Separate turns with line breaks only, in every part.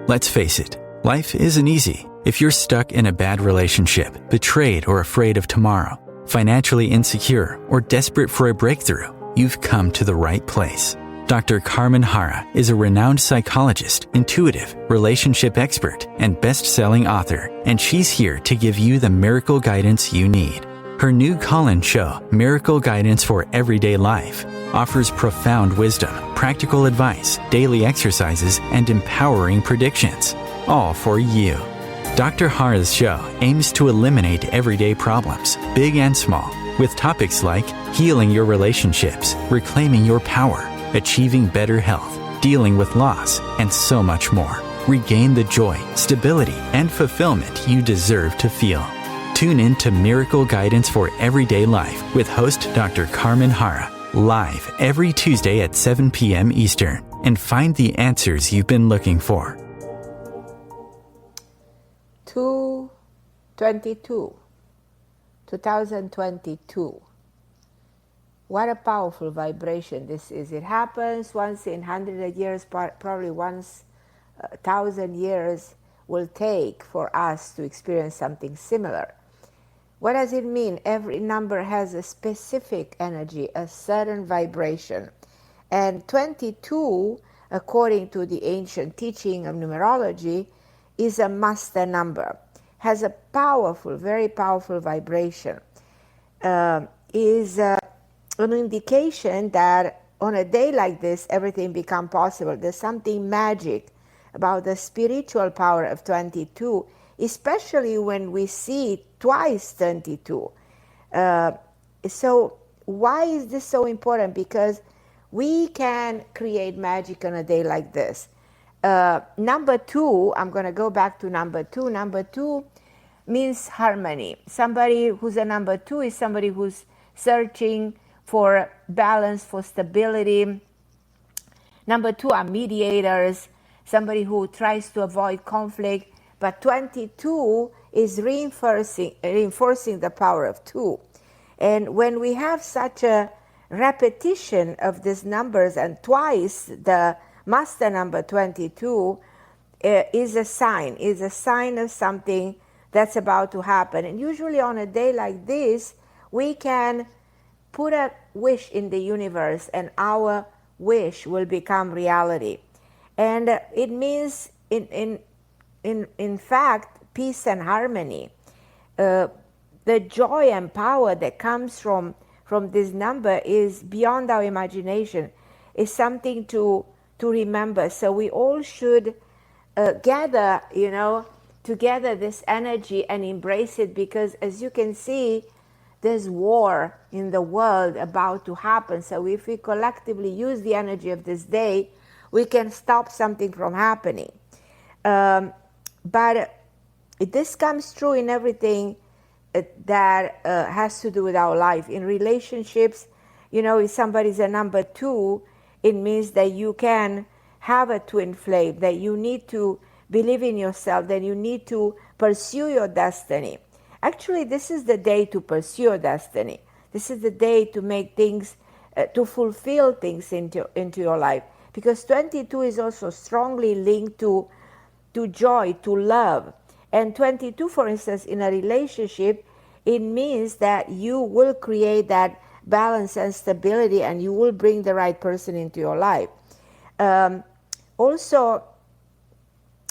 Let's face it, life isn't easy. If you're stuck in a bad relationship, betrayed or afraid of tomorrow, financially insecure, or desperate for a breakthrough, you've come to the right place. Dr. Carmen Harra is a renowned psychologist, intuitive, relationship expert, and best-selling author, and she's here to give you the miracle guidance you need. Her new call-in show, Miracle Guidance for Everyday Life, offers profound wisdom, practical advice, daily exercises, and empowering predictions, all for you. Dr. Harra's show aims to eliminate everyday problems, big and small, with topics like healing your relationships, reclaiming your power, achieving better health, dealing with loss, and so much more. Regain the joy, stability, and fulfillment you deserve to feel. Tune in to Miracle Guidance for Everyday Life with host Dr. Carmen Harra, live every Tuesday at 7 p.m. Eastern, and find the answers you've been looking for.
2022. What a powerful vibration this is. It happens once in 100 years, probably once 1,000 years will take for us to experience something similar. What does it mean? Every number has a specific energy, a certain vibration. And 22, according to the ancient teaching of numerology, is a master number, has a powerful, very powerful vibration. Is an indication that on a day like this, everything becomes possible. There's something magic about the spiritual power of 22, especially when we see twice 22. So why is this so important? Because we can create magic on a day like this. Number 2, I'm going to go back to number 2. Number 2 means harmony. Somebody who's a number 2 is somebody who's searching for balance, for stability. Number 2 are mediators, somebody who tries to avoid conflict. But 22 is reinforcing the power of 2. And when we have such a repetition of these numbers, and twice the master number 22 is a sign of something that's about to happen. And usually on a day like this, we can put a wish in the universe and our wish will become reality. And it means, in fact, peace and harmony. The joy and power that comes from this number is beyond our imagination. It's something to remember. So we all should gather, together this energy and embrace it, because as you can see, there's war in the world about to happen. So if we collectively use the energy of this day, we can stop something from happening. But this comes true in everything that has to do with our life. In relationships, if somebody's a number 2, it means that you can have a twin flame, that you need to believe in yourself, that you need to pursue your destiny. Actually, this is the day to pursue your destiny. This is the day to make things, to fulfill things into your life. Because 22 is also strongly linked to joy, to love. And 22, for instance, in a relationship, it means that you will create that balance and stability, and you will bring the right person into your life. Also,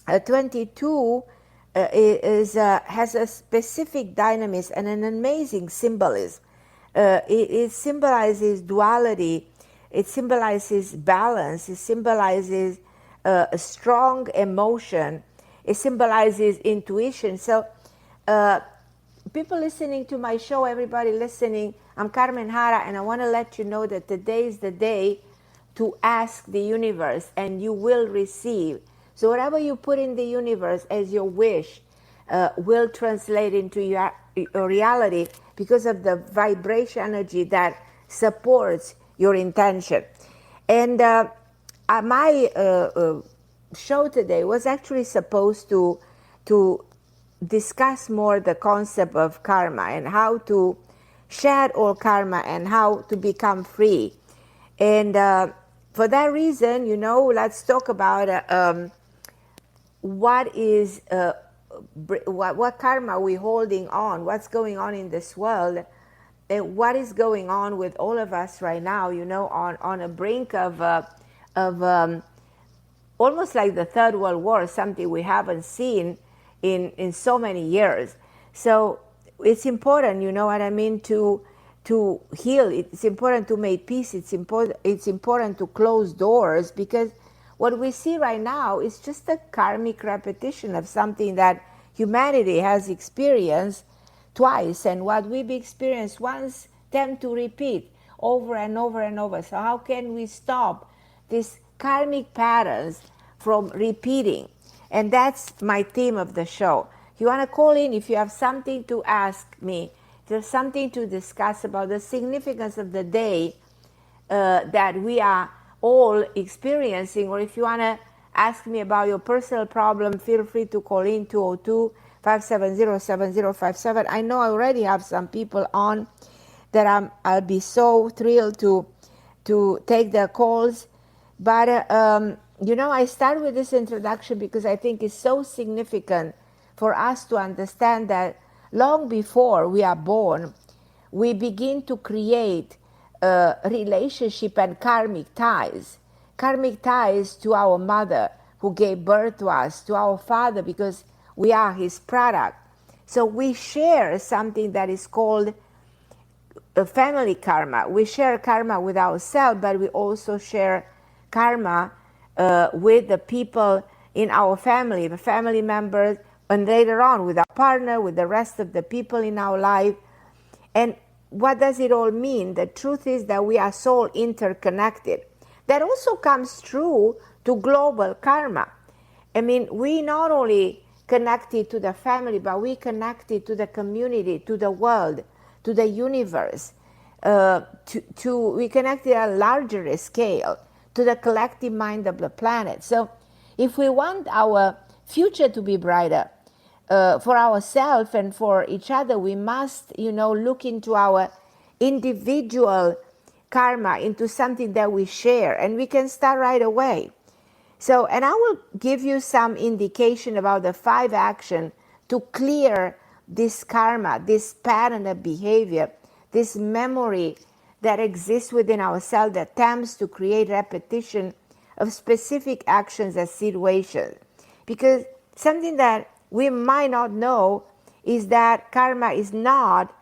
22 has a specific dynamism and an amazing symbolism. It symbolizes duality, it symbolizes balance, it symbolizes a strong emotion, it symbolizes intuition. So people listening to my show, everybody listening, I'm Carmen Harra, and I want to let you know that today is the day to ask the universe, and you will receive. So whatever you put in the universe as your wish will translate into your reality, because of the vibration energy that supports your intention. And my show today was actually supposed to discuss more the concept of karma and how to shed all karma and how to become free. And for that reason, let's talk about what is what karma we holding on, what's going on in this world, and what is going on with all of us right now, on a brink of almost like the Third World War, something we haven't seen in so many years. So it's important, you know what I mean, to heal. It's important to make peace. It's important to close doors, because what we see right now is just a karmic repetition of something that humanity has experienced twice, and what we've experienced once tend to repeat over and over and over. So how can we stop these karmic patterns from repeating? And that's my theme of the show. You want to call in if you have something to ask me, if there's something to discuss about the significance of the day that we are all experiencing, or if you want to ask me about your personal problem, feel free to call in 202-570-7057. I know I already have some people on that I'll be so thrilled to take their calls. But, I start with this introduction because I think it's so significant for us to understand that long before we are born, we begin to create relationship and karmic ties to our mother who gave birth to us, to our father, because we are his product. So we share something that is called family karma. We share karma with ourselves, but we also share karma with the people in our family, the family members, and later on with our partner, with the rest of the people in our life. And what does it all mean? The truth is that we are so interconnected. That also comes true to global karma. I mean, we not only connected to the family, but we connected to the community, to the world, to the universe. We connected at a larger scale to the collective mind of the planet. So if we want our future to be brighter, for ourselves and for each other, we must, look into our individual karma, into something that we share, and we can start right away. So, and I will give you some indication about the 5 actions to clear this karma, this pattern of behavior, this memory that exists within ourselves that tends to create repetition of specific actions and situations. Because something that we might not know is that karma is not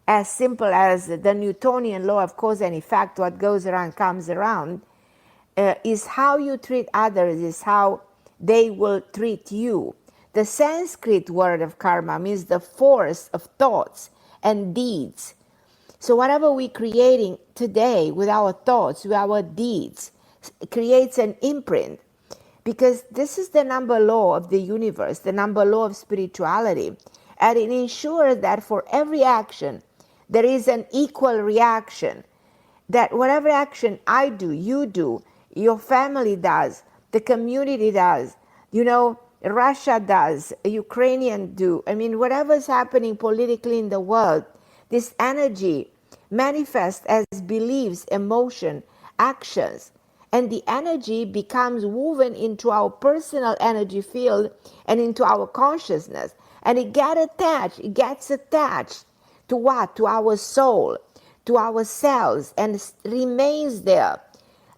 as simple as the Newtonian law of cause and effect, what goes around comes around. Is how you treat others, is how they will treat you. The Sanskrit word of karma means the force of thoughts and deeds. So whatever we're creating today with our thoughts, with our deeds, creates an imprint. Because this is the number law of the universe, the number law of spirituality. And it ensures that for every action, there is an equal reaction. That whatever action I do, you do, your family does, the community does, Russia does, Ukrainian do. I mean, whatever's happening politically in the world, this energy manifests as beliefs, emotion, actions. And the energy becomes woven into our personal energy field and into our consciousness. And it gets attached to what? To our soul, to our cells, and remains there.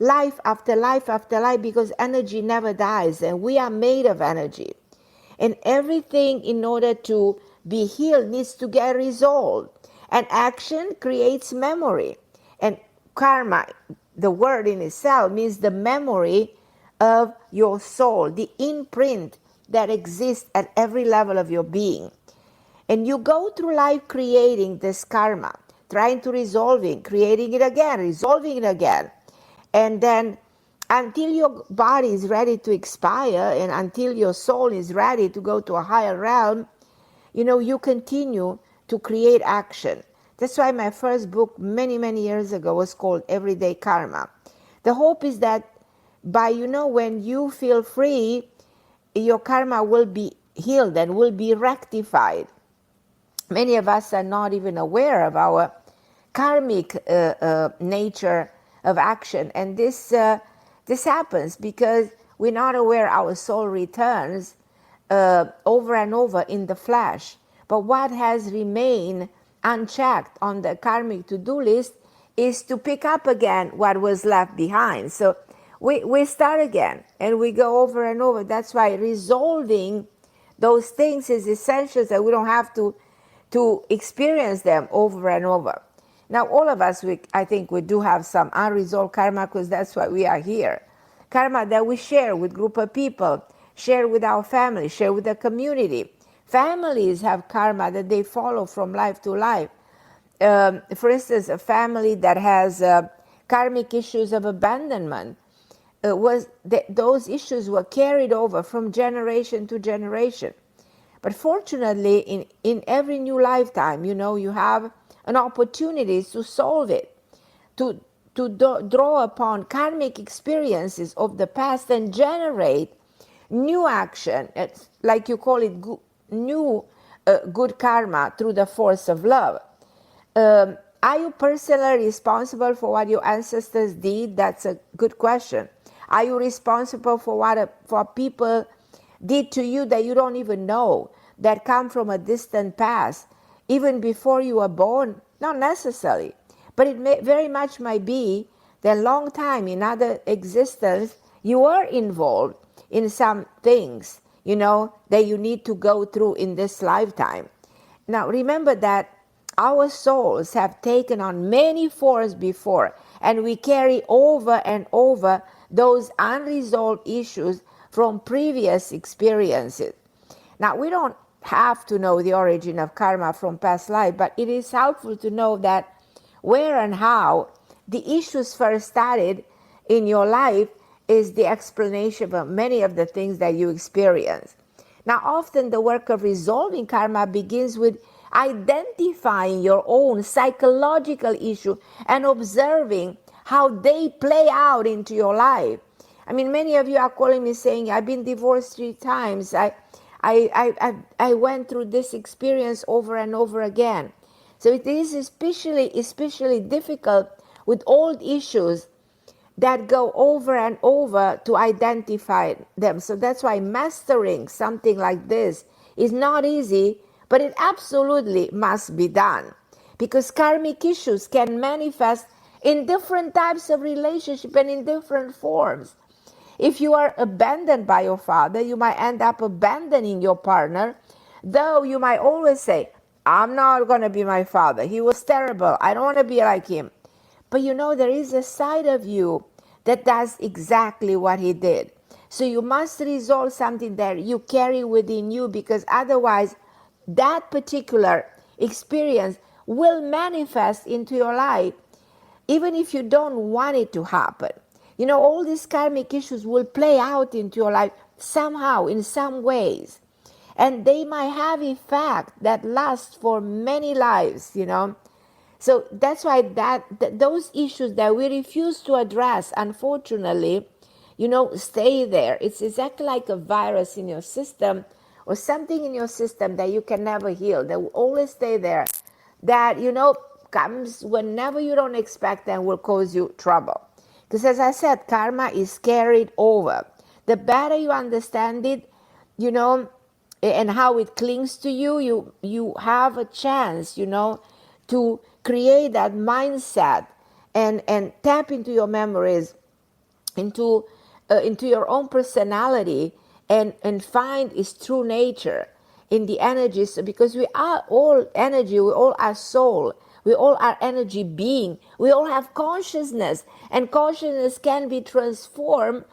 Life after life after life, because energy never dies, and we are made of energy. And everything, in order to be healed, needs to get resolved. And action creates memory. And karma, the word in itself, means the memory of your soul, the imprint that exists at every level of your being. And you go through life creating this karma, trying to resolve it, creating it again, resolving it again. And then until your body is ready to expire and until your soul is ready to go to a higher realm, you continue to create action. That's why my first book many, many years ago was called Everyday Karma. The hope is that by, when you feel free, your karma will be healed and will be rectified. Many of us are not even aware of our karmic nature of action. And this happens because we're not aware our soul returns over and over in the flesh. But what has remained unchecked on the karmic to-do list is to pick up again what was left behind. So we start again and we go over and over. That's why resolving those things is essential, that we don't have to experience them over and over. Now, all of us, I think we do have some unresolved karma, because that's why we are here. Karma that we share with group of people, share with our family, share with the community. Families have karma that they follow from life to life. For instance, a family that has karmic issues of abandonment, those issues were carried over from generation to generation. But fortunately, in every new lifetime, you have an opportunity to solve it, to draw upon karmic experiences of the past and generate new action, like you call it, new good karma through the force of love. Are you personally responsible for what your ancestors did? That's a good question. Are you responsible for what people did to you that you don't even know, that come from a distant past, even before you were born? Not necessarily, but it very much might be that a long time in other existence you were involved in some things, that you need to go through in this lifetime. Now remember that our souls have taken on many forms before, and we carry over and over those unresolved issues from previous experiences. Now, we don't have to know the origin of karma from past life, but it is helpful to know that where and how the issues first started in your life is the explanation of many of the things that you experience. Now, often the work of resolving karma begins with identifying your own psychological issue and observing how they play out into your life. I mean, many of you are calling me saying, I've been divorced 3 times. I went through this experience over and over again. So it is especially difficult with old issues that go over and over to identify them. So that's why mastering something like this is not easy, but it absolutely must be done. Because karmic issues can manifest in different types of relationship and in different forms. If you are abandoned by your father, you might end up abandoning your partner, though you might always say, I'm not going to be my father. He was terrible. I don't want to be like him. But there is a side of you that does exactly what he did. So you must resolve something that you carry within you, because otherwise that particular experience will manifest into your life, even if you don't want it to happen. All these karmic issues will play out into your life somehow, in some ways. And they might have effect that lasts for many lives, So that's why those issues that we refuse to address, unfortunately, stay there. It's exactly like a virus in your system, or something in your system that you can never heal, that will always stay there, that, comes whenever you don't expect and will cause you trouble. Because as I said, karma is carried over. The better you understand it, and how it clings to you, you have a chance, to create that mindset and tap into your memories, into your own personality, and find its true nature in the energies, because we are all energy, we all are soul, we all are energy being, we all have consciousness, and consciousness can be transformed,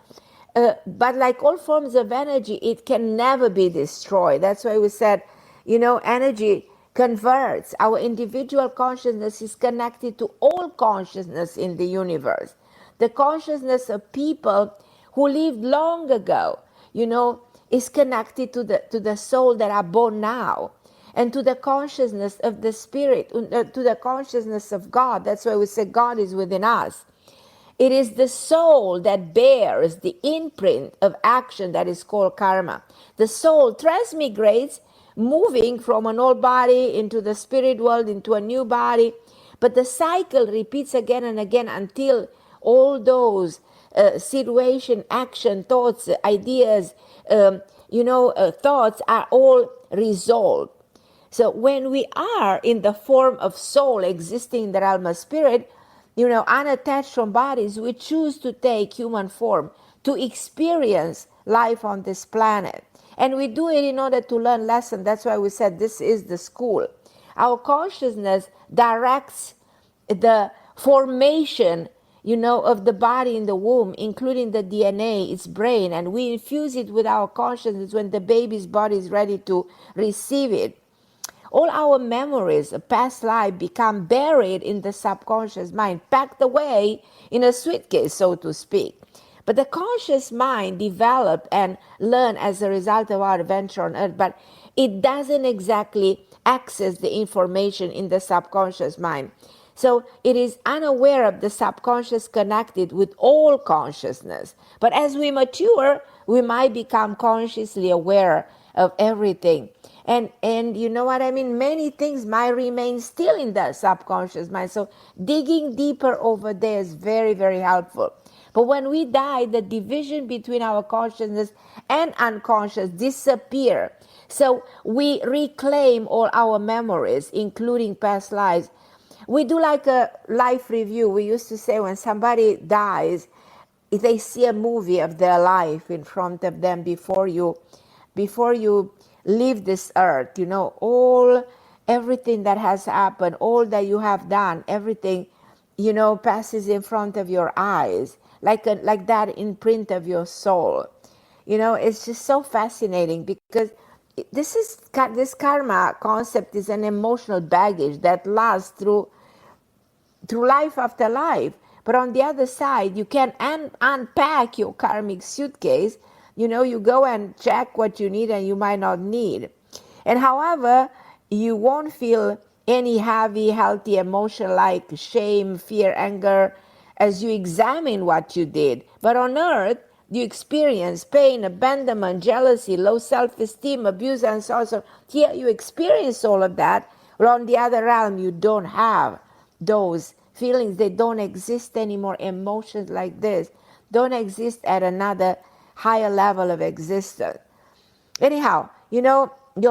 but like all forms of energy, it can never be destroyed. That's why we said, energy converts. Our individual consciousness is connected to all consciousness in the universe. The consciousness of people who lived long ago, is connected to the soul that are born now, and to the consciousness of the spirit, to the consciousness of God. That's why we say God is within us. It is the soul that bears the imprint of action that is called karma. The soul transmigrates, moving from an old body into the spirit world, into a new body. But the cycle repeats again and again until all those situation, action, thoughts, ideas, thoughts are all resolved. So when we are in the form of soul existing in the realm of spirit, unattached from bodies, we choose to take human form to experience life on this planet. And we do it in order to learn lessons. That's why we said this is the school. Our consciousness directs the formation, of the body in the womb, including the DNA, its brain, and we infuse it with our consciousness when the baby's body is ready to receive it. All our memories of past life become buried in the subconscious mind, packed away in a suitcase, so to speak. But the conscious mind developed and learned as a result of our adventure on earth, but it doesn't exactly access the information in the subconscious mind. So it is unaware of the subconscious connected with all consciousness. But as we mature, we might become consciously aware of everything. And you know what I mean? Many things might remain still in the subconscious mind. So digging deeper over there is very, very helpful. But when we die, the division between our consciousness and unconscious disappear. So we reclaim all our memories, including past lives. We do like a life review. We used to say when somebody dies, if they see a movie of their life in front of them before you leave this earth, everything that has happened, all that you have done, everything, passes in front of your eyes, like that imprint of your soul. It's just so fascinating because this karma concept is an emotional baggage that lasts through life after life. But on the other side, you can unpack your karmic suitcase. You go and check what you need and you might not need. And however, you won't feel any heavy, healthy emotion like shame, fear, anger as you examine what you did. But on earth, you experience pain, abandonment, jealousy, low self-esteem, abuse, and so on. So here you experience all of that. But on the other realm, you don't have those feelings. They don't exist anymore. Emotions like this don't exist at another higher level of existence. Anyhow, your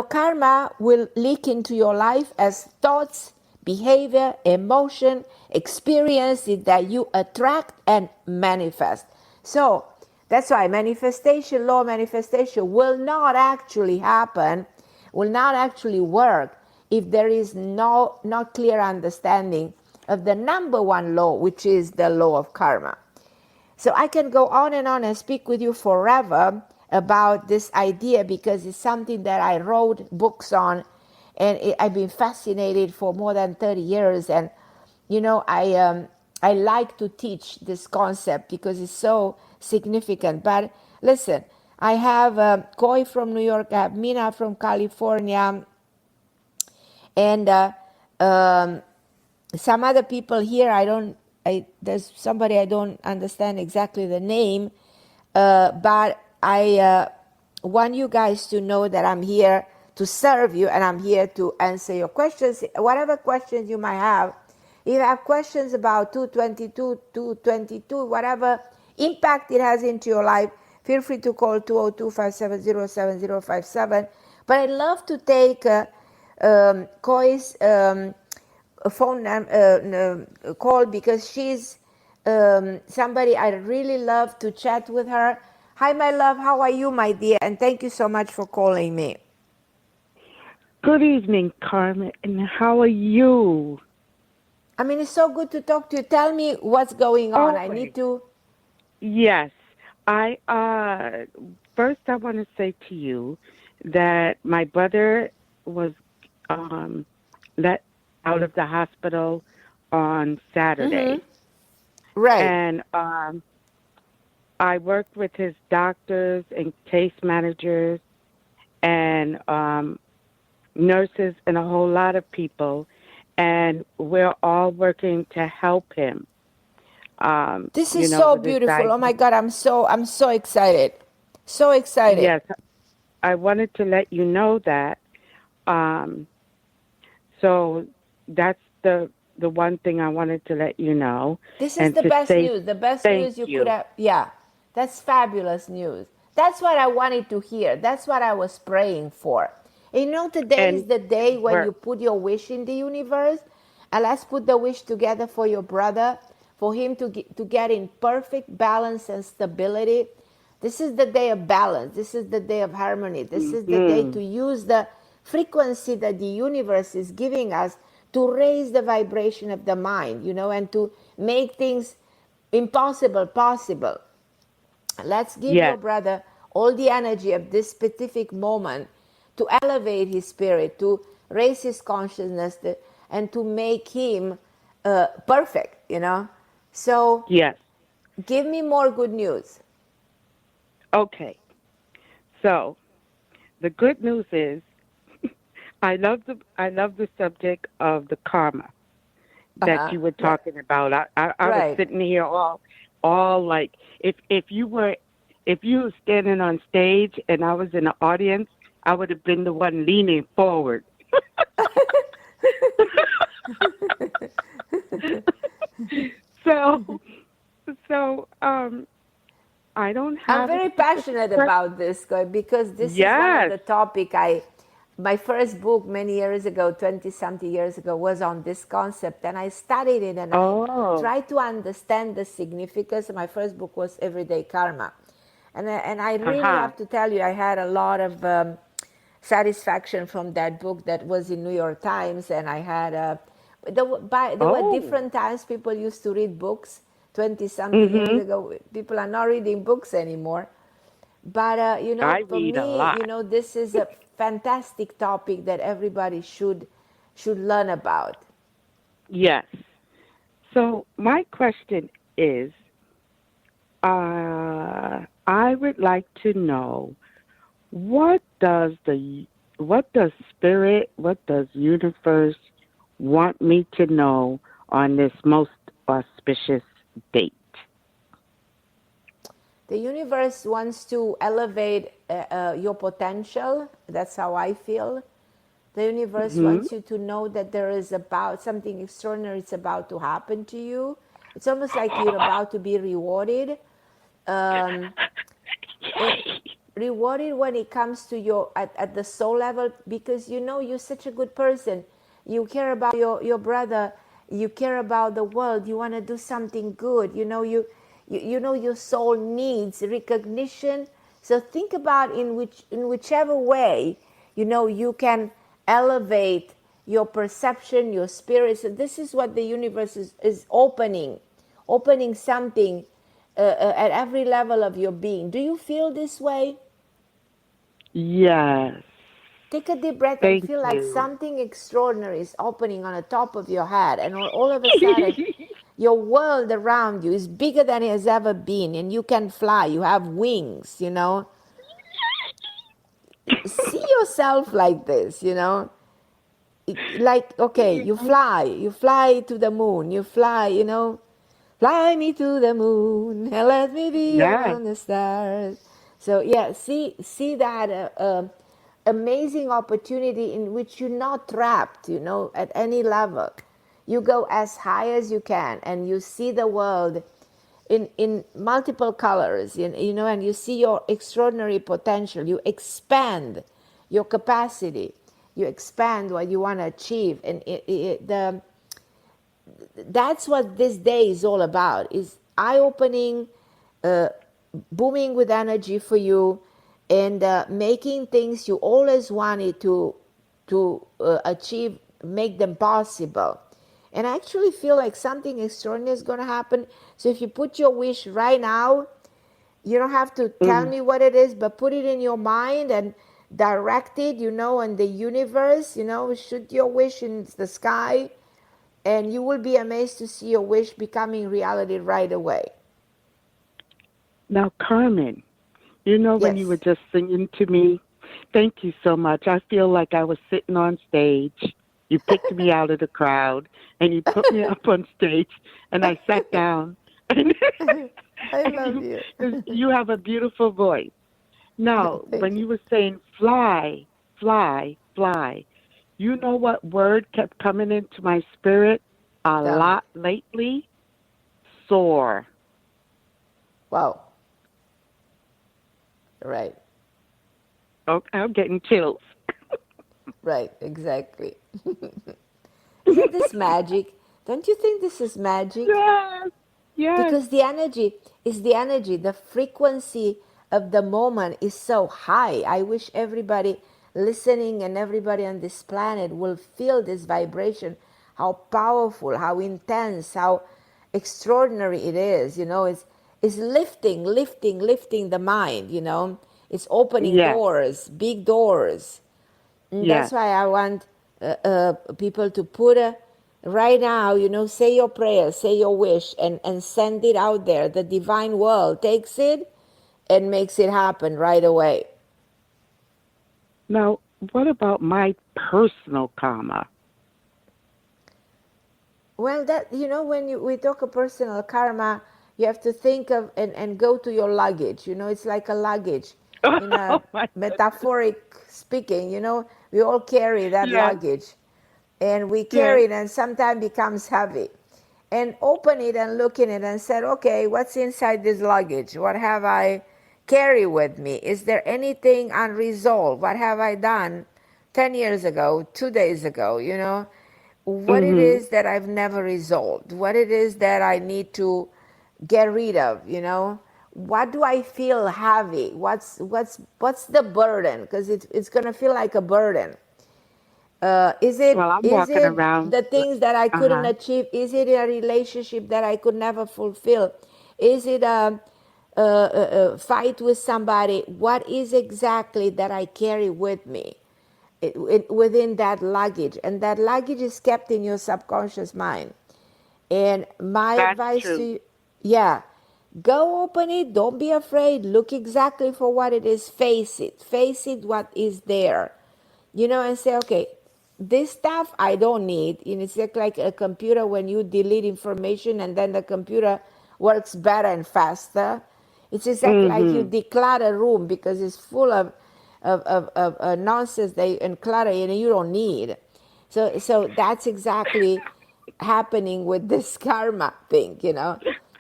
karma will leak into your life as thoughts, behavior, emotion, experiences that you attract and manifest. So that's why manifestation, law of manifestation will not actually happen, will not actually work if there is not clear understanding of the number one law, which is the law of karma. So I can go on and speak with you forever about this idea because it's something that I wrote books on, and I've been fascinated for more than 30 years. And I like to teach this concept because it's so significant. But listen, I have Koi from New York, I have Mina from California, and some other people here. There's somebody I don't understand exactly the name, but I want you guys to know that I'm here to serve you and I'm here to answer your questions, whatever questions you might have. If you have questions about 222, whatever impact it has into your life, feel free to call 202-570-7057. But I'd love to take Koi's phone call because she's somebody I really love to chat with her. Hi, my love. How are you, my dear? And thank you so much for calling me.
Good evening, Carmen. And how are you?
I mean, it's so good to talk to you. Tell me what's going on.
Always.
I need to.
Yes. First I want to say to you that my brother was let out of the hospital on Saturday.
Mm-hmm. Right.
And I worked with his doctors and case managers and nurses and a whole lot of people, and we're all working to help him.
This is so beautiful. Oh my God, I'm so excited. So excited.
Yes, I wanted to let you know that. So that's the the one thing I wanted to let you know
This is
and
the
to
best
say
news. The best
thank
news you could
you.
have. Yeah, that's fabulous news. That's what I wanted to hear. That's what I was praying for. And you know, today is
And
the day when
we're
you put your wish in the universe. And let's put the wish together for your brother, for him to get in perfect balance and stability. This is the day of balance. This is the day of harmony. This is the day
mhm.
to use the frequency that the universe is giving us to raise the vibration of the mind, and to make things impossible possible. Let's give your
Yes,
brother all the energy of this specific moment to elevate his spirit, to raise his consciousness, and to make him perfect. So
yes.
give me more good news.
Okay. So the good news is I love the subject of the karma that you were
Right.
talking about. I was
Right.
sitting here all like if you were standing on stage and I was in the audience, I would have been the one leaning forward. so so I don't
I'm
have a
very
specific
passionate
question.
about this because this is one of
Yes.
the topic my first book many years ago, 20 something years ago, was on this concept, and I studied it and I
Oh.
tried to understand the significance. My first book was Everyday Karma. And I really
Uh-huh.
have to tell you, I had a lot of satisfaction from that book that was in New York Times, and I had there were
Oh.
different times people used to read books. 20 something years
Mhm.
ago, people are not reading books anymore. But
I
for
read a
me,
lot.
this is a fantastic topic that everybody should learn about.
Yes. So my question is, I would like to know what does spirit, what does universe want me to know on this most auspicious date?
The universe wants to elevate your potential. That's how I feel. The universe
Mhm.
wants you to know that there is about something extraordinary is about to happen to you. It's almost like you're about to be rewarded. Um, it rewarded when it comes to your at the soul level, because you're such a good person. You care about your brother. You care about the world. You want to do something good. Your soul needs recognition. So think about in whichever way you can elevate your perception, your spirit. So this is what the universe is opening something at every level of your being. Do you feel this way?
Yes.
Take a deep breath and
Thank
feel like
you.
something extraordinary is opening on the top of your head, and all of a sudden, your world around you is bigger than it has ever been, and you can fly. You have wings. See yourself like this. Like, okay, you fly to the moon, you fly. Fly me to the moon and let me be
Yes.
among the stars. So yeah, see that amazing opportunity in which you're not trapped, at any level. You go as high as you can, and you see the world in multiple colors, and you see your extraordinary potential. You expand your capacity. You expand what you want to achieve, and that's what this day is all about, is eye-opening, uh, booming with energy for you, and making things you always wanted to achieve, make them possible. And I actually feel like something extraordinary is going to happen. So if you put your wish right now, you don't have to tell
Mm.
me what it is, but put it in your mind and direct it, in the universe, shoot your wish in the sky, and you will be amazed to see your wish becoming reality right away.
Now, Carmen, when you were
Yes.
just singing to me, thank you so much. I feel like I was sitting on stage. You picked me out of the crowd and you put me up on stage, and I sat down. And,
I
and
love
you,
you.
'cause you have a beautiful voice. Now, when
Thank you.
you were saying fly, fly, fly, you know what word kept coming into my spirit? a
Tell me.
lot lately. Sore.
Wow. Right.
Oh, I'm getting chills.
Right. Exactly. Isn't this magic? Don't you think this is magic?
Yes. Yes.
Because the energy is the energy, the frequency of the moment is so high. I wish everybody listening and everybody on this planet will feel this vibration, how powerful, how intense, how extraordinary it is. It's lifting the mind. It's opening
Yes.
doors, big doors. And that's
Yes.
why I want people to put right now, say your prayer, say your wish, and send it out there. The divine world takes it and makes it happen right away.
Now, what about my personal karma?
Well, that when we talk of personal karma, you have to think of and go to your luggage. It's like a luggage. In
Oh
a
my goodness.
metaphoric speaking, we all carry that
Yes.
luggage, and we
Yes.
carry it, and sometimes becomes heavy. And open it and look in it and said, okay, what's inside this luggage? What have I carry with me? Is there anything unresolved? What have I done 10 years ago, 2 days ago? What it
Mhm.
is that I've never resolved, what it is that I need to get rid of, what do I feel heavy? What's the burden? Because it's gonna feel like a burden. Is
Well,
it
I'm
is
walking
it
around.
the things that I couldn't
Uh-huh.
achieve? Is it a relationship that I could never fulfill? Is it a fight with somebody? What is exactly that I carry with me within that luggage? And that luggage is kept in your subconscious mind. And my
That's
advice to
true.
you, yeah, go open it. Don't be afraid. Look exactly for what it is. Face it. Face it what is there. And say, okay, this stuff I don't need. It's like a computer when you delete information and then the computer works better and faster. It's exactly like you
Mhm.
declutter a room because it's full of nonsense and clutter and you don't need. So that's exactly happening with this karma thing.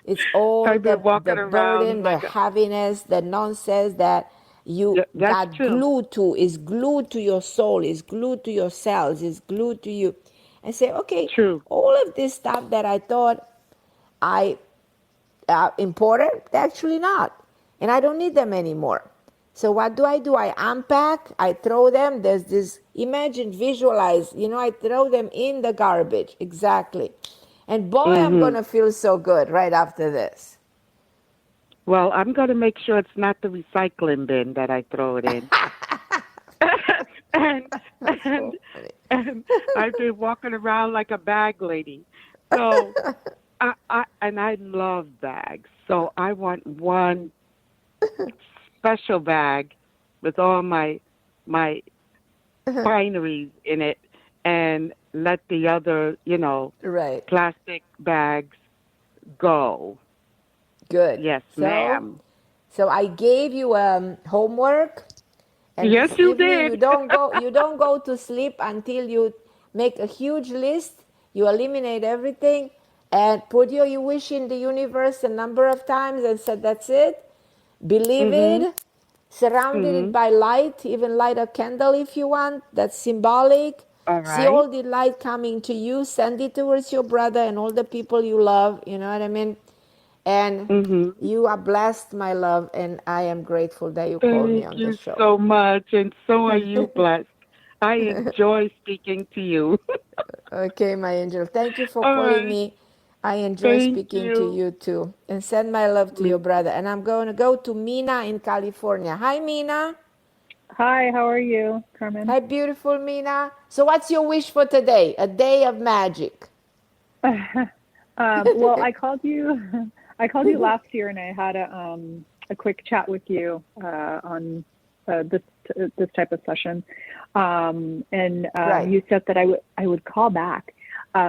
It's all
I've been
the
walking around
burden, the
like a.
heaviness, the nonsense that you
That's
got
true.
glued to, is glued to your soul, is glued to your cells, is glued to you. And say, okay,
True.
all of this stuff that I thought I important, they're actually not. And I don't need them anymore. So what do? I unpack, I throw them. There's this, imagine, visualize, I throw them in the garbage. Exactly. And boy, I'm going
Mhm.
to feel so good right after this.
Well, I'm going to make sure it's not the recycling bin that I throw it in. and and
So funny.
and I've been walking around like a bag lady. So I love bags. So I want one special bag with all my fineries in it, and let the other,
Right.
plastic bags go.
Good.
Yes,
So,
ma'am.
so I gave you homework. And
Yes,
this
you
evening
did.
you don't go to sleep until you make a huge list. You eliminate everything and put your wish in the universe a number of times and said that's it. Believe
Mhm.
it. Surrounded it
Mhm.
by light, even light a candle if you want. That's symbolic.
All
See
right.
all the light coming to you. Send it towards your brother and all the people you love. You know what I mean? And
Mhm.
you are blessed, my love, and I am grateful that you called me
Thank
on the
you
show.
so much, and so are you blessed. I enjoy speaking to you.
Okay, my angel. Thank you for
All
calling
right.
me. I enjoy
Thank
speaking to
you.
you too. And send my love to
Me.
your brother. And I'm going to go to Mina in California. Hi, Mina.
Hi, how are you, Carmen?
Hi, beautiful Mina. So, what's your wish for today? A day of magic.
Well, I called you. I called you last year, and I had a quick chat with you on this type of session, and
Right.
you said that I would call back,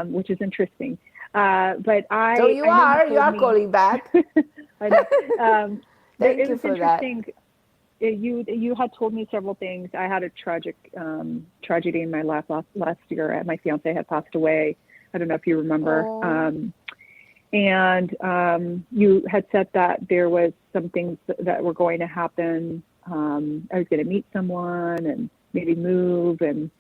which is interesting. But
So,
I
you
I know you
are. You
told
are
me.
calling back.
I know.
Thank
It
you
was
for that.
interesting. You had told me several things. I had a tragic tragedy in my life last year. My fiance had passed away I don't know if you remember.
Oh.
And you had said that there was some things that were going to happen. I was going to meet someone and maybe move. And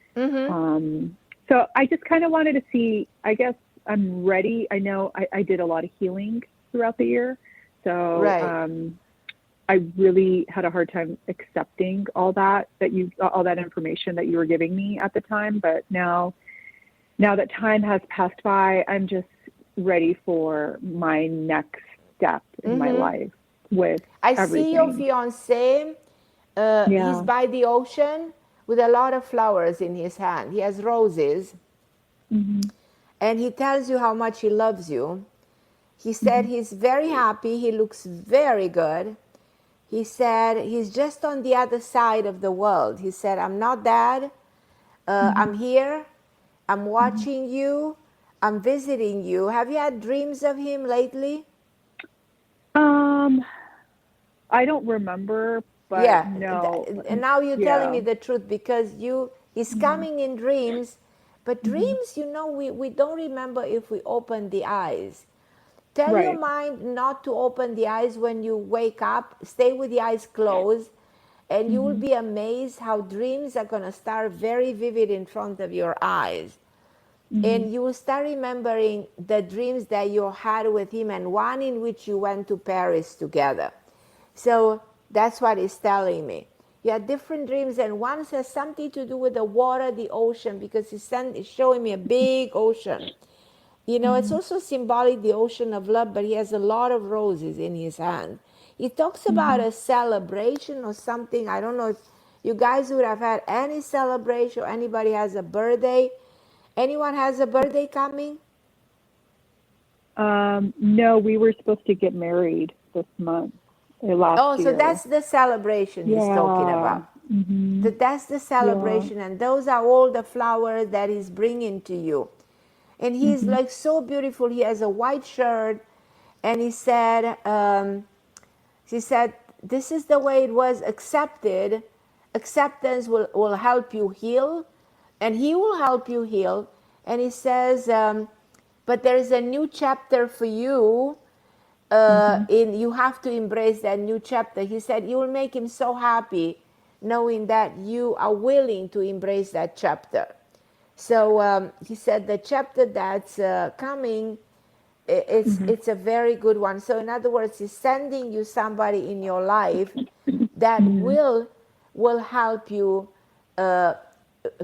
so I just kind of wanted to see, I guess I'm ready. I know I did a lot of healing throughout the year. So
Right.
I really had a hard time accepting all that information that you were giving me at the time. But now that time has passed by, I'm just ready for my next step in my life with
I see your
everything.
fiance. He's
Yeah.
by the ocean with a lot of flowers in his hand. He has roses. And he tells you how much he loves you. He said he's very happy. He looks very good. He said he's just on the other side of the world. He said, I'm not dad. I'm here. I'm watching you. I'm visiting you. Have you had dreams of him lately?
I don't remember, but
Yeah.
no.
And now you're telling me
Yeah.
the truth because he's coming in dreams. But dreams, we don't remember if we open the eyes. Tell your
Right.
mind not to open the eyes when you wake up. Stay with the eyes closed. And you will be amazed how dreams are going to start very vivid in front of your eyes. And you will start remembering the dreams that you had with him and one in which you went to Paris together. So that's what he's telling me. You had different dreams, and one has something to do with the water, the ocean, because he's showing me a big ocean. It's also symbolic, the ocean of love, but he has a lot of roses in his hand. He talks about a celebration or something. I don't know if you guys would have had any celebration or anybody has a birthday. Anyone has a birthday coming?
No, we were supposed to get married this month, last
Oh, so
year.
that's the celebration he's talking
Yeah.
about. That's the
Yeah.
celebration, and those are all the flowers that he's bringing to you. And he's like so beautiful. He has a white shirt, and he said, this is the way it was accepted. Acceptance will help you heal, and he will help you heal. And he says, but there is a new chapter for you. You have to embrace that new chapter. He said, you will make him so happy knowing that you are willing to embrace that chapter. So he said the chapter that's coming, it's a very good one. So in other words, he's sending you somebody in your life that will help you uh,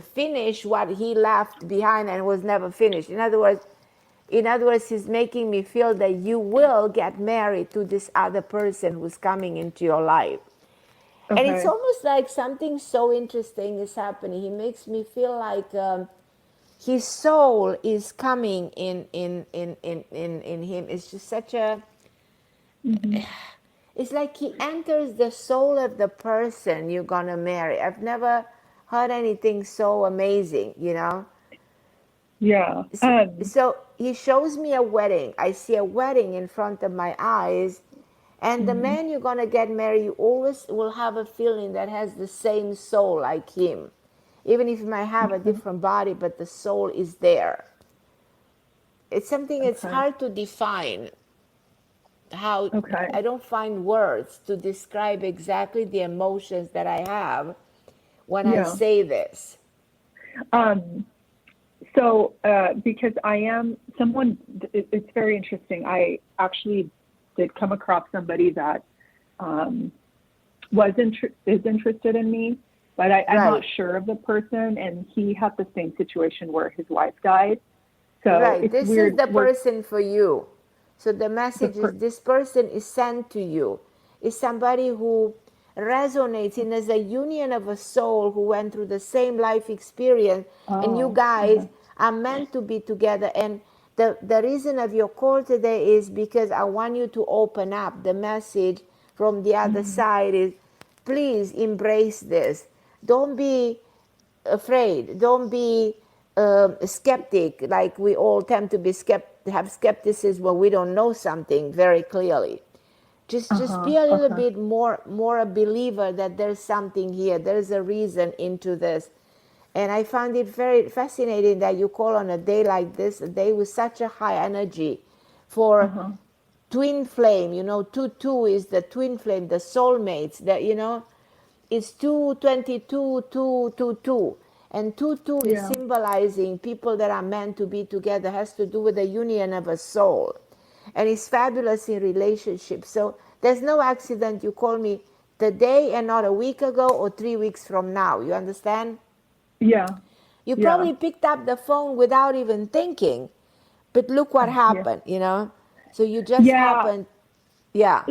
finish what he left behind and was never finished. In other words, he's making me feel that you will get married to this other person who's coming into your life. And it's
Okay.
almost like something so interesting is happening. He makes me feel like his soul is coming in him. It's just such a, it's like he enters the soul of the person you're going to marry. I've never heard anything so amazing.
Yeah.
So he shows me a wedding. I see a wedding in front of my eyes. And the man you're going to get married, you always will have a feeling that has the same soul like him. Even if you might have a different body, but the soul is there. It's something it's
Okay.
hard to define. How
Okay.
I don't find words to describe exactly the emotions that I have when I
Yeah.
say this.
So, because I am someone, it's very interesting. I actually did come across somebody that is interested in me, but I'm not
Right.
sure of the person. And he had the same situation where his wife died. So
Right.
it's
This is
weird.
the person for you. So the message is this person is sent to you. Is somebody who resonates in as a union of a soul who went through the same life experience, and you
Oh,
guys
okay.
are meant to be together. And the reason of your call today is because I want you to open up. The message from the other side is please embrace this. Don't be afraid. Don't be skeptic. Like we all tend to be have skepticism when we don't know something very clearly. Just be a little
Okay.
bit more a believer that there's something here. There's a reason into this, And I found it very fascinating that you call on a day like this, a day with such a high energy for twin flame. 2 is the twin flame, the soulmates, that, it's 222, 222. And 2 is symbolizing people that are meant to be together, has to do with the union of a soul. And it's fabulous in relationships. So there's no accident you call me today and not a week ago or 3 weeks from now. You understand?
Yeah.
You probably picked up the phone without even thinking, but look what happened, So you just happened. Yeah.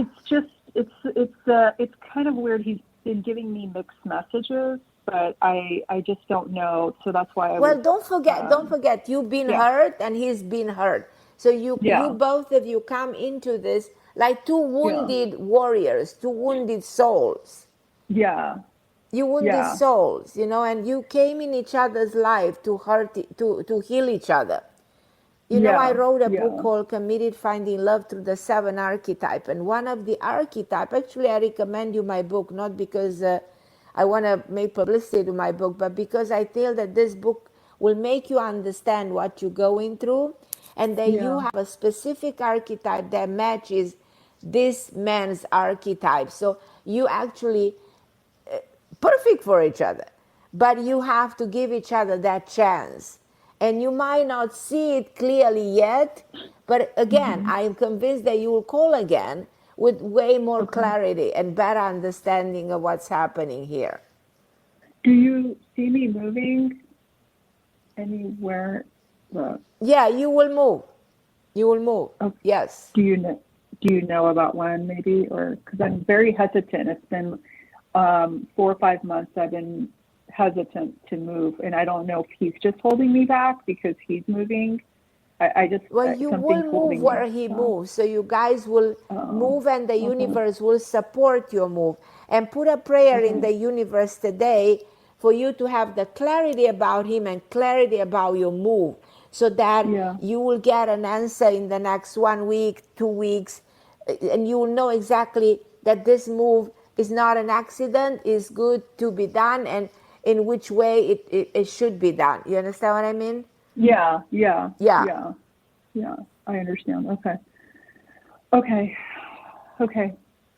It's kind of weird. He's been giving me mixed messages, but I just don't know. So that's why
don't forget, you've been hurt and he's been hurt. So you both of you come into this like two wounded warriors, two wounded souls.
Yeah.
You wounded souls, and you came in each other's life to to heal each other. I wrote a book called Committed Finding Love Through the 7 Archetype. And one of the archetype, actually I recommend you my book, not because I want to make publicity to my book, but because I feel that this book will make you understand what you're going through, and that you have a specific archetype that matches this man's archetype. So you actually perfect for each other, but you have to give each other that chance. And you might not see it clearly yet, but again, I am convinced that you will call again with way more clarity and better understanding of what's happening here.
Do you see me moving anywhere?
Yeah, you will move. You will move.
Okay.
Yes.
Do you know about when, maybe? Or because I'm very hesitant. It's been 4 or 5 months I've been hesitant to move, and I don't know if he's just holding me back because he's moving.
You will move where he moves, so you guys will move, and the universe will support your move. And put a prayer in the universe today for you to have the clarity about him and clarity about your move, so that you will get an answer in the next 1 week, 2 weeks, and you will know exactly that this move is not an accident, is good to be done, and in which way it should be done. You understand what I mean?
Yeah. I understand. Okay.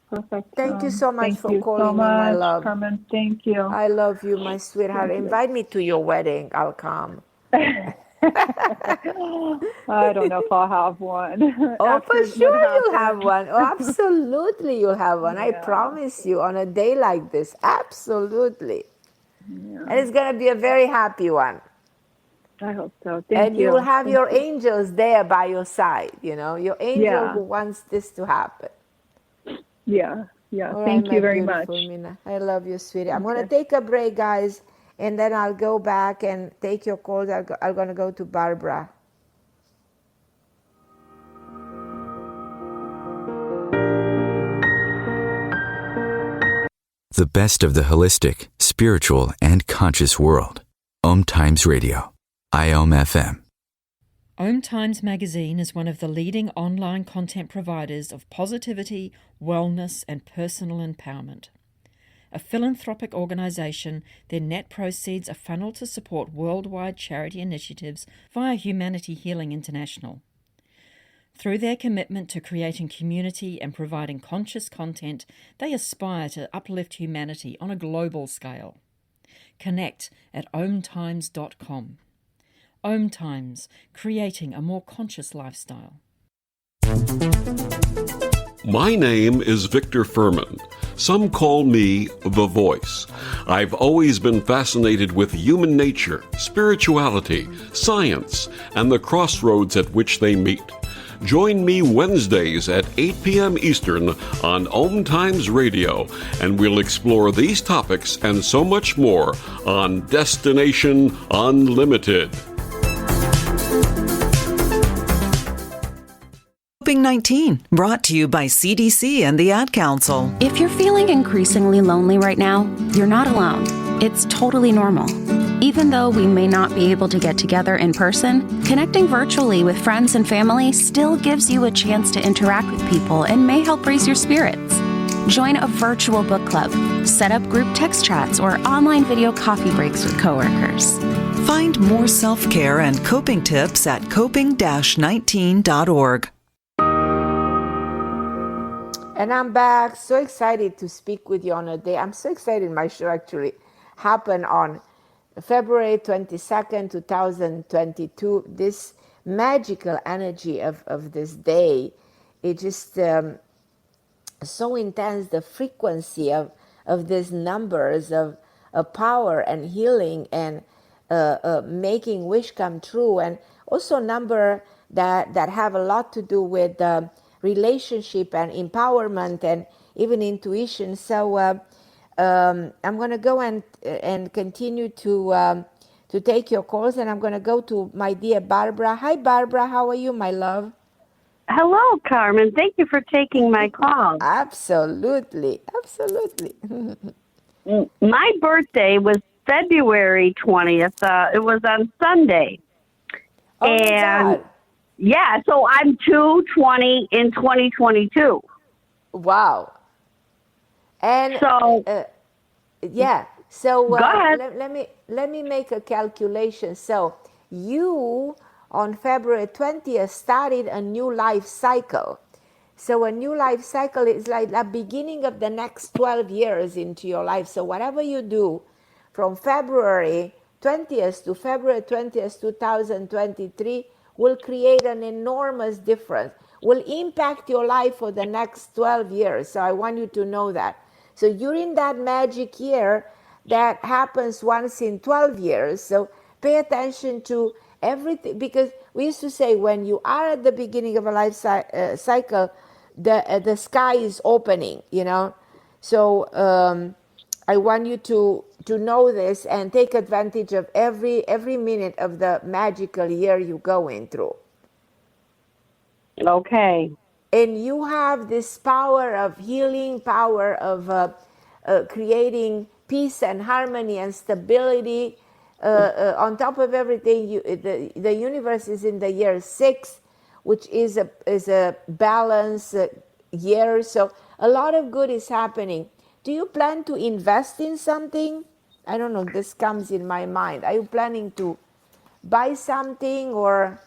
Perfect.
Thank you so much for calling
so
me, my love.
Carmen. Thank you.
I love you, my sweetheart. Invite me to your wedding. I'll come.
I don't know if I'll have one.
Oh, for sure you'll have one. Oh, absolutely you'll have one. I promise you, on a day like this. Absolutely. Yeah. And it's going to be a very happy one.
I hope so. Thank
you. And you will have your angels there by your side, your angel who wants this to happen.
Yeah.
All
Thank
right,
you very much.
Mina. I love you, sweetie. I'm going to take a break, guys, and then I'll go back and take your calls. I'm going to go to Barbara.
The best of the holistic, spiritual, and conscious world. OMTimes Radio. IOM-FM.
OMTimes magazine is one of the leading online content providers of positivity, wellness, and personal empowerment. A philanthropic organisation, their net proceeds are funneled to support worldwide charity initiatives via Humanity Healing International. Through their commitment to creating community and providing conscious content, they aspire to uplift humanity on a global scale. Connect at OMTimes.com. OMTimes, creating a more conscious lifestyle.
My name is Victor Furman. Some call me The Voice. I've always been fascinated with human nature, spirituality, science, and the crossroads at which they meet. Join me Wednesdays at 8 p.m. Eastern on OMTimes Radio, and we'll explore these topics and so much more on Destination Unlimited.
Coping-19, brought to you by CDC and the Ad Council.
If you're feeling increasingly lonely right now, you're not alone. It's totally normal. Even though we may not be able to get together in person, connecting virtually with friends and family still gives you a chance to interact with people and may help raise your spirits. Join a virtual book club, set up group text chats, or online video coffee breaks with coworkers.
Find more self-care and coping tips at coping-19.org.
And I'm back. So excited to speak with you on a day. I'm so excited my show actually happened on February 22nd, 2022. This magical energy of this day, it just so intense, the frequency of these numbers of power and healing and making wish come true, and also number that have a lot to do with relationship and empowerment and even intuition. So I'm going to go and continue to take your calls, and I'm going to go to my dear Barbara. Hi, Barbara. How are you, my love?
Hello, Carmen. Thank you for taking my call.
Absolutely. Absolutely.
My birthday was February 20th. It was on Sunday.
Oh,
and
my God.
Yeah, so I'm 2/20 in 2022.
Wow. And
so
yeah. So
go ahead.
let me make a calculation. So you on February 20th started a new life cycle. So a new life cycle is like the beginning of the next 12 years into your life. So whatever you do from February 20th to February 20th, 2023 will create an enormous difference, will impact your life for the next 12 years. So I want you to know that. So you're in that magic year that happens once in 12 years. So pay attention to everything, because we used to say when you are at the beginning of a life cycle, the sky is opening, you know. So I want you to know this and take advantage of every minute of the magical year you're going through.
Okay.
And you have this power of healing, power of creating peace and harmony and stability. On top of everything, the universe is in the year 6, which is a balance year. So a lot of good is happening. Do you plan to invest in something? I don't know, this comes in my mind. Are you planning to buy something or?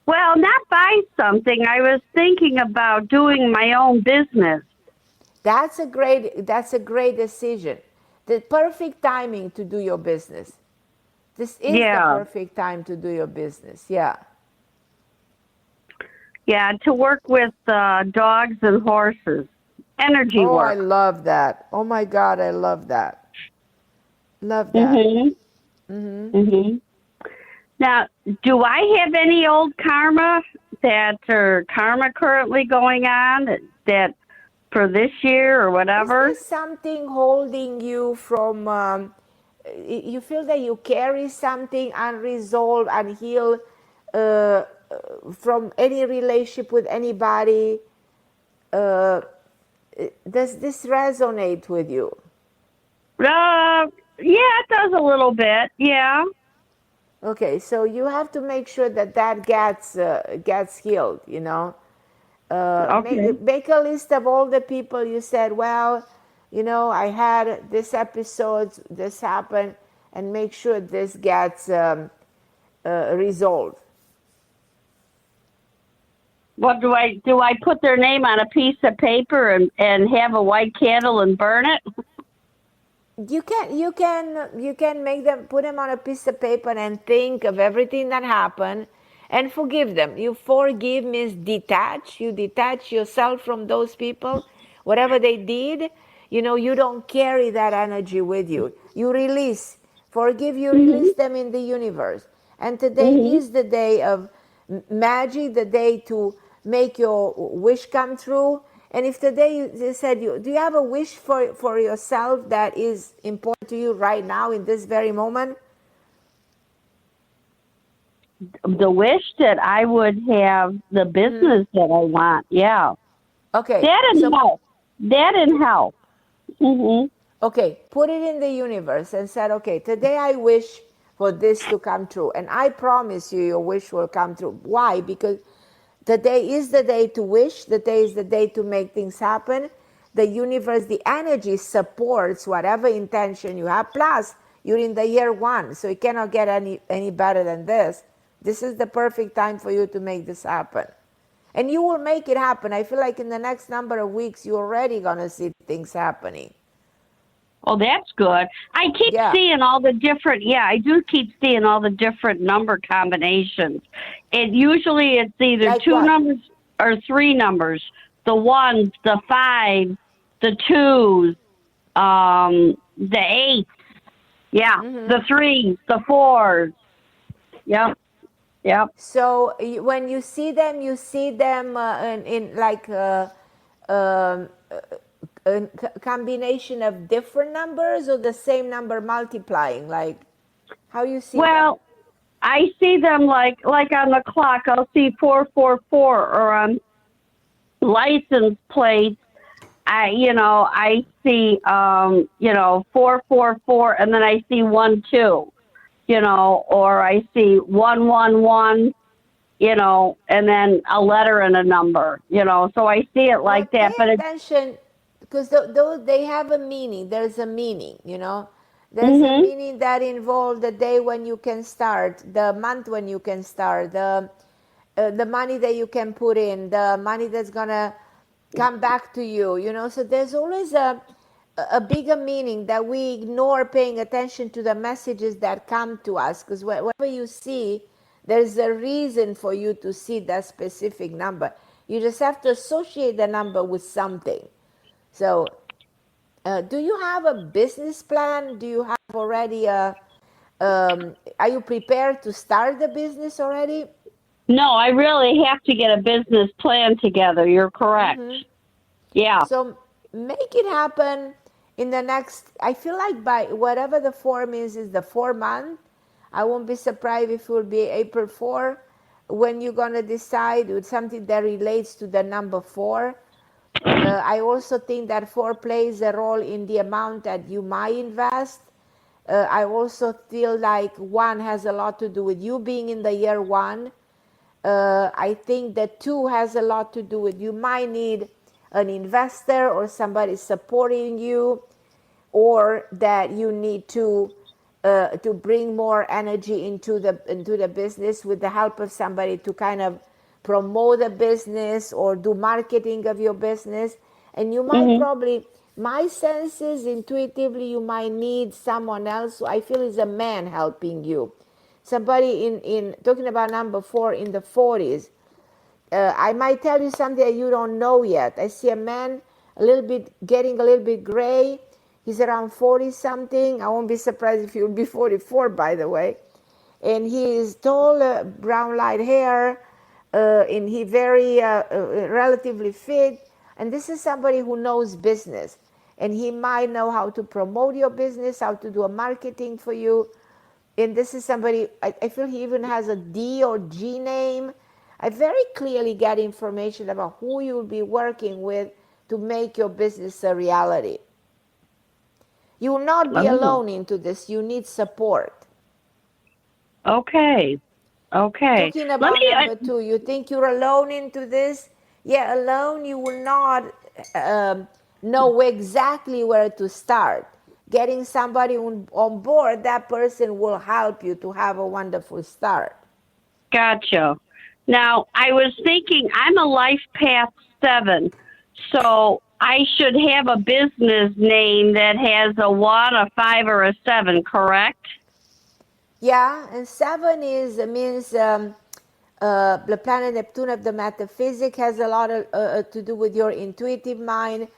Well, not buy something. I was thinking about doing my own business.
That's a great decision. The perfect timing to do your business. This is the perfect time to do your business. Yeah.
Yeah, to work with dogs and horses. Energy work.
Oh, I love that. Oh my God, I love that. Love that.
Now, do I have any old karma karma currently going on that for this year or whatever?
Is there something holding you from? You feel that you carry something unresolved, unhealed from any relationship with anybody. Does this resonate with you?
Yeah, it does a little bit. Yeah.
Okay, so you have to make sure that gets healed. You know.
Okay.
Make a list of all the people you said, well, you know, I had this episode, this happened, and make sure this gets resolved.
What do I put their name on a piece of paper and have a white candle and burn it?
You can make them, put them on a piece of paper and think of everything that happened and forgive them. You forgive means detach. You detach yourself from those people, whatever they did. You know, you don't carry that energy with you. You release, forgive, you release them in the universe. And today is the day of magic, the day to make your wish come true. And if today you said, do you have a wish for yourself that is important to you right now in this very moment?
The wish that I would have the business that I want. Yeah.
Okay.
That and help.
Okay. Put it in the universe and said, okay, today I wish for this to come true. And I promise you, your wish will come true. Why? Because today is the day to wish. The day is the day to make things happen. the universe, the energy supports whatever intention you have. Plus, you're in the year 1, so you cannot get any better than this. This is the perfect time for you to make this happen. And you will make it happen. I feel like in the next number of weeks, you're already going to see things happening.
Oh, that's good. I keep seeing all the different, I do keep seeing all the different number combinations. And usually it's either
Like
2
what?
numbers or 3 numbers. The 1s, the 5s, the 2s, the 8s. Yeah, the 3s, the 4s. Yep.
So when you see them in like a combination of different numbers or the same number multiplying? Like, how you see them?
I see them like on the clock. I'll see 444 or on license plates. I see 444 and then I see 12, or I see 111, and then a letter and a number, so I see it like that.
Pay
But
attention, because those they have a meaning. There's a meaning, There's a meaning that involves the day when you can start, the month when you can start, the money that you can put in, the money that's gonna come back to you, So there's always a bigger meaning that we ignore paying attention to the messages that come to us, because whenever you see, there's a reason for you to see that specific number. You just have to associate the number with something. So do you have a business plan? Do you have already are you prepared to start the business already?
no, I really have to get a business plan together. You're correct. Yeah.
So make it happen in the next, I feel like by whatever the form is the 4 month. I won't be surprised if it will be April 4 when you're going to decide with something that relates to the number 4. I also think that 4 plays a role in the amount that you might invest. I also feel like 1 has a lot to do with you being in the year 1. I think that 2 has a lot to do with you might need an investor or somebody supporting you, or that you need to bring more energy into the business with the help of somebody to kind of promote the business or do marketing of your business. And you might probably, my sense is intuitively, you might need someone else. I feel is a man helping you. Somebody in talking about number 4 in the 40s. I might tell you something that you don't know yet. I see a man getting a little bit gray. He's around 40 something. I won't be surprised if he'll be 44, by the way. And he is tall, brown light hair, and he very relatively fit. And this is somebody who knows business. And he might know how to promote your business, how to do a marketing for you. And this is somebody, I feel he even has a D or G name. I very clearly get information about who you'll be working with to make your business a reality. You will not be alone into this. You need support.
Okay.
Talking about number 2, you think you're alone into this? Yeah, alone you will not know exactly where to start. Getting somebody on board, that person will help you to have a wonderful start.
Gotcha. Now, I was thinking I'm a life path 7, so I should have a business name that has a 1, a 5, or a 7, correct?
Yeah, and 7 means the planet Neptune of the metaphysics, has a lot to do with your intuitive mind,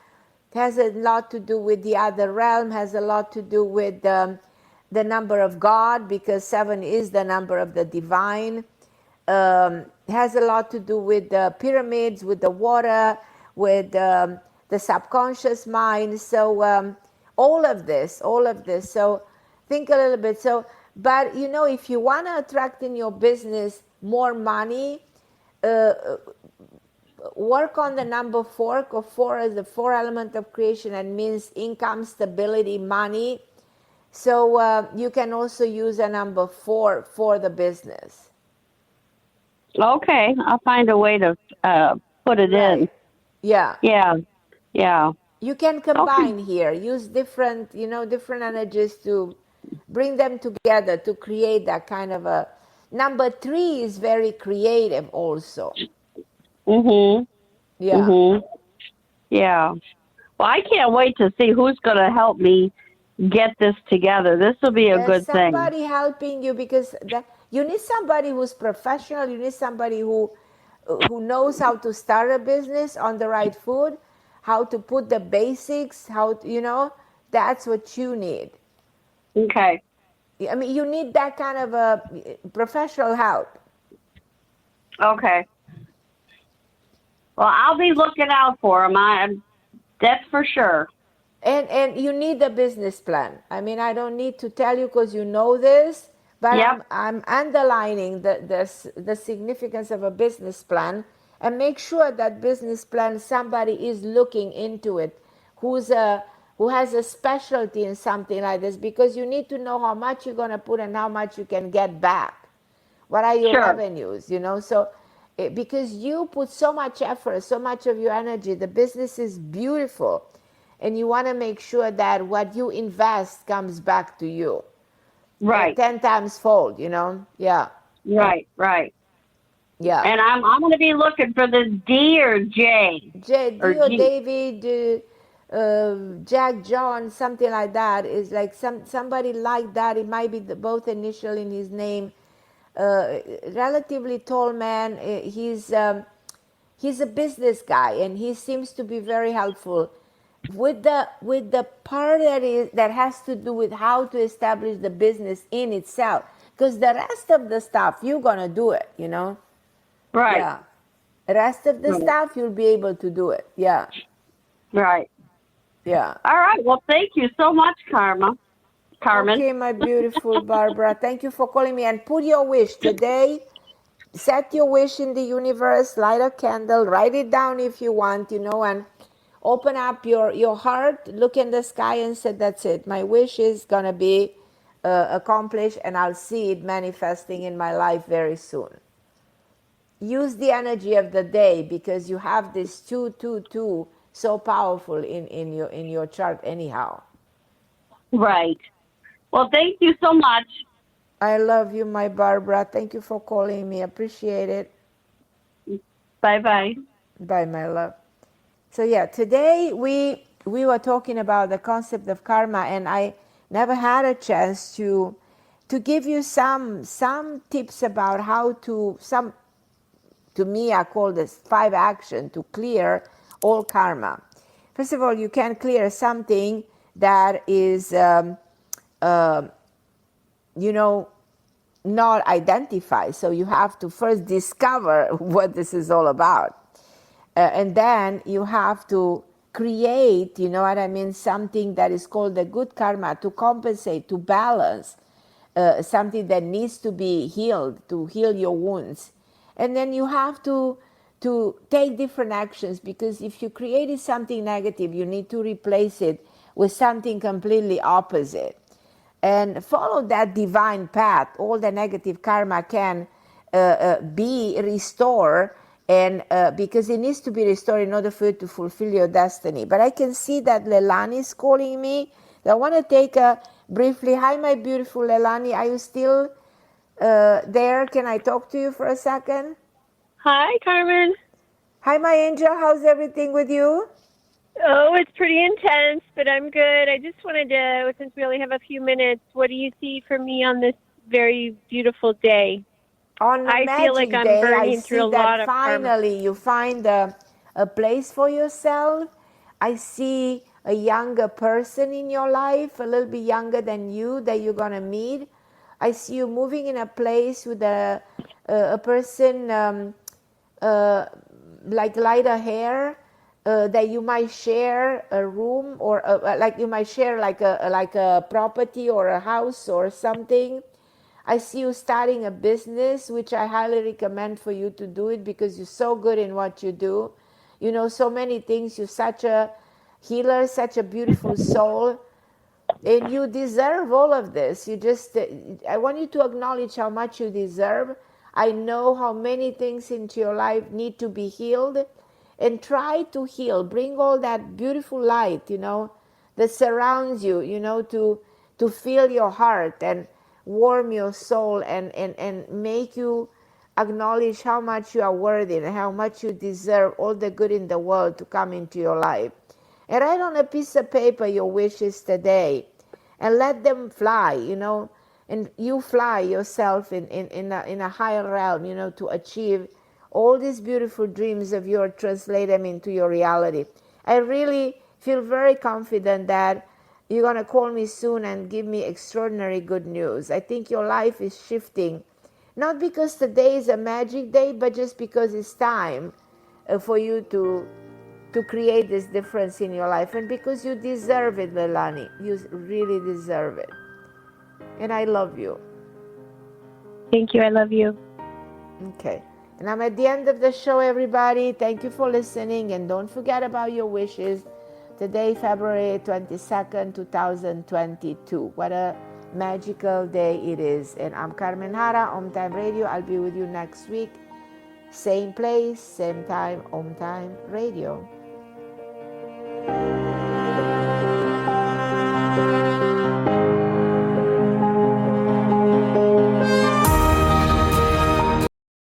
has a lot to do with the other realm, has a lot to do with the number of God, because 7 is the number of the divine. Has a lot to do with the pyramids, with the water, with the subconscious mind. So all of this. So think a little bit. So, but if you want to attract in your business more money, work on the number 4, because 4 is the 4 element of creation and means income, stability, money. So you can also use a number 4 for the business.
Okay, I'll find a way to put it in.
Yeah.
Yeah.
You can
Okay.
combine here, use different, different energies to bring them together to create that kind of a. Number 3 is very creative also.
Mhm.
Yeah.
Mhm. Yeah. Well, I can't wait to see who's going to help me get this together. This will be a
There's
good thing.
somebody helping you because you need somebody who's professional. You need somebody who knows how to start a business on the right foot, how to put the basics, that's what you need.
Okay.
I mean, you need that kind of a professional help.
Okay. Well, I'll be looking out for him. That's for sure.
And you need a business plan. I mean, I don't need to tell you because you know this, but
Yep.
I'm underlining the significance of a business plan, and make sure that business plan somebody is looking into it, who has a specialty in something like this, because you need to know how much you're going to put and how much you can get back. What are your
Sure.
revenues? So because you put so much effort, so much of your energy, the business is beautiful, and you want to make sure that what you invest comes back to you
Right.
10 times fold. Yeah.
Right.
Yeah.
And I'm going to be looking for this D or J or
D or
G.
David, Jack, John, something like that, is like somebody like that. It might be both initial in his name. Relatively tall man. He's a business guy, and he seems to be very helpful with the part that has to do with how to establish the business in itself, because the rest of the stuff you're gonna do it.
Right.
Yeah, the rest of the stuff you'll be able to do it. Yeah.
Right.
Yeah.
All right. Well, thank you so much, Carmen.
Okay, my beautiful Barbara, thank you for calling me, and put your wish today. Set your wish in the universe, light a candle, write it down if you want, and open up your heart, look in the sky and say, that's it. My wish is going to be accomplished, and I'll see it manifesting in my life very soon. Use the energy of the day, because you have this 222 so powerful in your chart anyhow.
Right. Well, thank you so much.
I love you, my Barbara. Thank you for calling me. Appreciate it.
Bye-bye.
Bye, my love. So yeah, today we were talking about the concept of karma, and I never had a chance to give you some tips about how to me I call this 5 action to clear all karma. First of all, you can clear something that is not identified. So you have to first discover what this is all about. And then you have to create, something that is called the good karma to compensate, to balance something that needs to be healed, to heal your wounds. And then you have to take different actions, because if you created something negative, you need to replace it with something completely opposite. And follow that divine path. All the negative karma can be restored, and because it needs to be restored in order for you to fulfill your destiny. But I can see that Leilani is calling me. I want to take a briefly. Hi, my beautiful Leilani. Are you still there? Can I talk to you for a second?
Hi, Carmen.
Hi, my angel. How's everything with you?
Oh, it's pretty intense, but I'm good. I just wanted to, since we only have a few minutes, what do you see for me on this very beautiful day?
On a
I feel like
magic
I'm
day, I
burning through
see
a lot
that
of karma.
finally you find a place for yourself. I see a younger person in your life, a little bit younger than you, that you're going to meet. I see you moving in a place with a person like lighter hair, that you might share a room, or like you might share like a property or a house or something. I see you starting a business, which I highly recommend for you to do it, because you're so good in what you do. You know so many things. You're such a healer, such a beautiful soul, and you deserve all of this. You just, I want you to acknowledge how much you deserve. I know how many things into your life need to be healed, and try to heal. Bring all that beautiful light, that surrounds you, to fill your heart and warm your soul and make you acknowledge how much you are worthy and how much you deserve all the good in the world to come into your life. And write on a piece of paper your wishes today and let them fly, and you fly yourself in a higher realm, to achieve all these beautiful dreams of yours, translate them into your reality. I really feel very confident that you're going to call me soon and give me extraordinary good news. I think your life is shifting, not because today is a magic day, but just because it's time for you to create this difference in your life, and because you deserve it, Leilani. You really deserve it. And I love you.
Thank you. I love you.
Okay. And I'm at the end of the show, everybody. Thank you for listening. And don't forget about your wishes. Today, February 22nd, 2022. What a magical day it is. And I'm Carmen Harra, OMTime Radio. I'll be with you next week. Same place, same time, OMTime Radio.